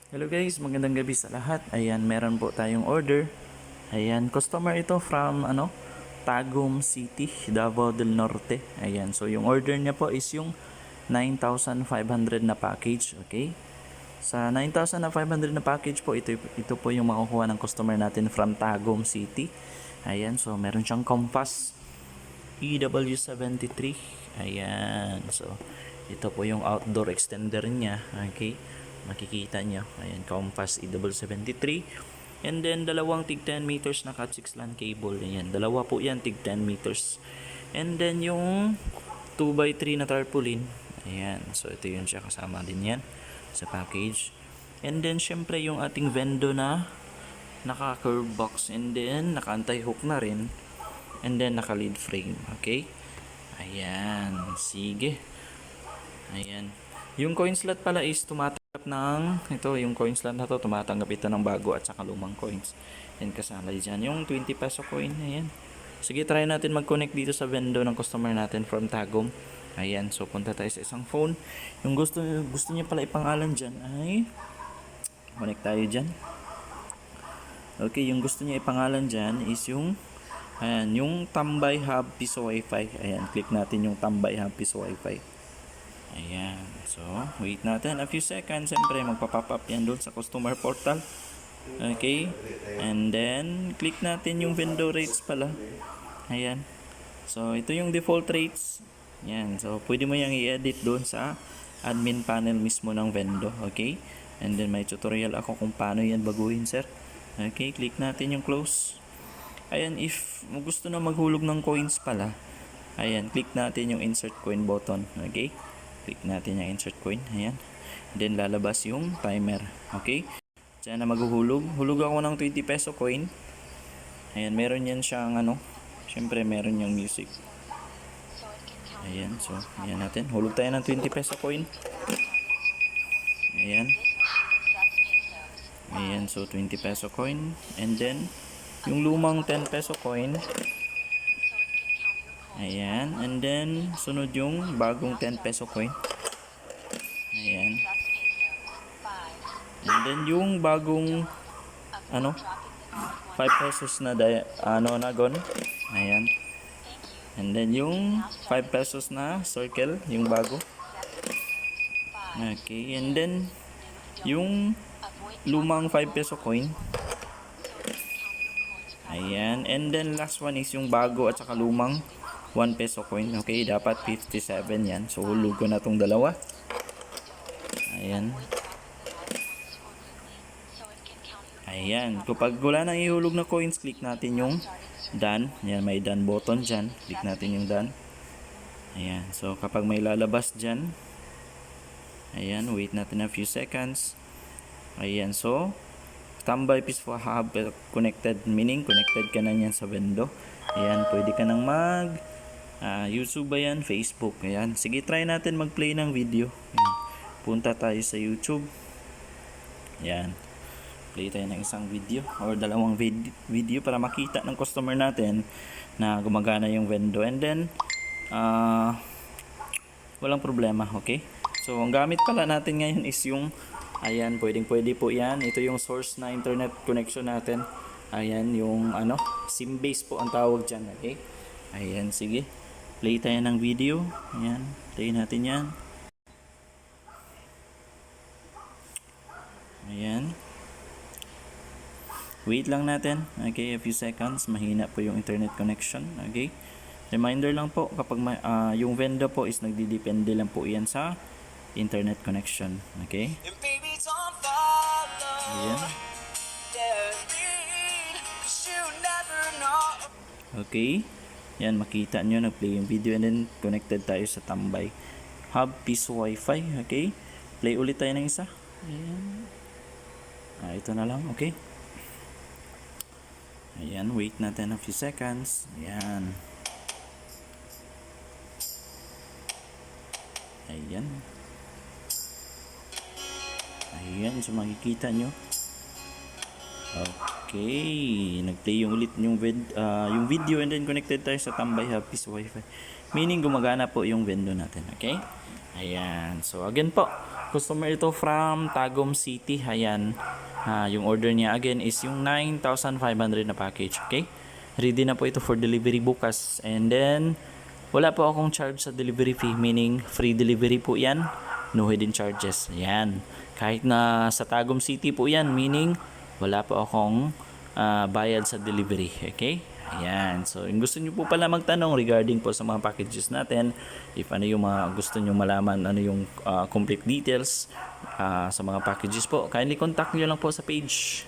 Hello guys, magandang gabi sa lahat. Ayan, meron po tayong order. Ayan, customer ito from Tagum City, Davao del Norte. Ayan, so yung order niya po is yung 9,500 na package, okay? Sa 9,500 na package po, ito po yung makukuha ng customer natin from Tagum City. Ayan, so meron siyang Compass EW73. Ayan, so ito po yung outdoor extender niya, okay? Makikita nyo, ayan, Compass EW73. And then dalawang tig 10 meters na Cat 6 LAN cable. Ayan, dalawa po yan tig 10 meters. And then yung 2x3 na tarpaulin. Ayan, so ito yun siya, kasama din yan sa package. And then syempre yung ating Vendo na naka curve box, and then naka anti hook na rin, and then naka lead frame, okay? Ayan, sige. Ayan, yung coin slot pala is tumatanggap ng ito, yung coin slot na to tumatanggap ito ng bago at saka lumang coins. Yan, kasama dyan yung 20 peso coin. Ayan, sige, try natin mag-connect dito sa Vendo ng customer natin from Tagum. Ayan, so punta tayo sa isang phone. Yung gusto niya pala ipangalan dyan ay connect tayo dyan. Okay, yung gusto niya ipangalan dyan is yung ayan, yung Tambay Hub Piso Wi-Fi. Ayan, click natin yung Tambay Hub Piso Wi-Fi. Ayan, so wait natin a few seconds. Siyempre magpa-pop up yan doon sa customer portal. Okay, and then click natin yung Vendo rates pala. Ayan, so ito yung default rates. Ayan, so pwede mo yung i-edit doon sa admin panel mismo ng Vendo. Okay, and then may tutorial ako kung paano yan baguhin, sir. Okay, click natin yung close. Ayan, if gusto na maghulog ng coins pala, ayan, click natin yung insert coin button. Okay, click natin yung insert coin. Ayan, then lalabas yung timer. Okay, diyan na maghuhulog. Hulog ako ng 20 peso coin. Ayan, meron yan siyang syempre meron yung music. Ayan, so ayan natin, hulog tayo ng 20 peso coin. Ayan, ayan, so 20 peso coin, and then yung lumang 10 peso coin. Ayan, and then sunod yung bagong 10 peso coin. Ayan, and then yung bagong 5 pesos na nagon. Ayan, and then yung 5 pesos na circle, yung bago. Okay, and then yung lumang 5 peso coin. Ayan, and then last one is yung bago at saka lumang 1 peso coin. Okay, dapat 57 yan. So hulog ko na tong dalawa. Ayan. Ayan, kapag wala nang ihulog na coins, click natin yung done. Ayan, may done button dyan. Click natin yung done. Ayan, so kapag may lalabas dyan, ayan, wait natin a few seconds. Ayan, so Tambay Piso Hub connected, meaning connected ka na yan sa Vendo. Ayan, pwede ka nang mag YouTube ba yan, Facebook. Ayan, sige, try natin mag-play ng video. Ayan, punta tayo sa YouTube. Ayan, play tayo ng isang video or dalawang video para makita ng customer natin na gumagana yung Vendo, and then walang problema. Okay, so ang gamit pala natin ngayon is yung ayan, pwede po yan. Ito yung source na internet connection natin. Ayan, yung SIM base po ang tawag dyan. Okay, ayan, sige, play tayo ng video. Ayan, play natin yan. Ayan, wait lang natin. Okay, a few seconds. Mahina po yung internet connection. Okay, reminder lang po, kapag yung Vendo po is nagdidepende lang po yan sa internet connection. Okay, ayan. Okay, yan, makita nyo nag-play yung video, and then connected tayo sa Tambay Hub Piso Wi-Fi. Okay, play ulit tayo ng isa. Ayan, ito na lang. Okay, ayan, wait natin a few seconds. Ayan, ayan, ayan, so makikita nyo. Okay, nag-play yung ulit yung video, and then connected tayo sa Tambay Hub Piso Wi-Fi, meaning gumagana po yung Vendo natin. Okay, ayan, so again po, Customer ito from Tagum City. Ayan. Yung order niya again is yung 9,500 na package. Okay? Ready na po ito for delivery bukas. And then, wala po akong charge sa delivery fee. Meaning, free delivery po yan. No hidden charges. Ayan. Kahit na sa Tagum City po yan. Meaning, wala po akong bayad sa delivery. Okay? Ayan. So, yung gusto nyo po pala magtanong regarding po sa mga packages natin, if ano yung mga gusto nyo malaman, ano yung complete details sa mga packages po, kindly contact nyo lang po sa page.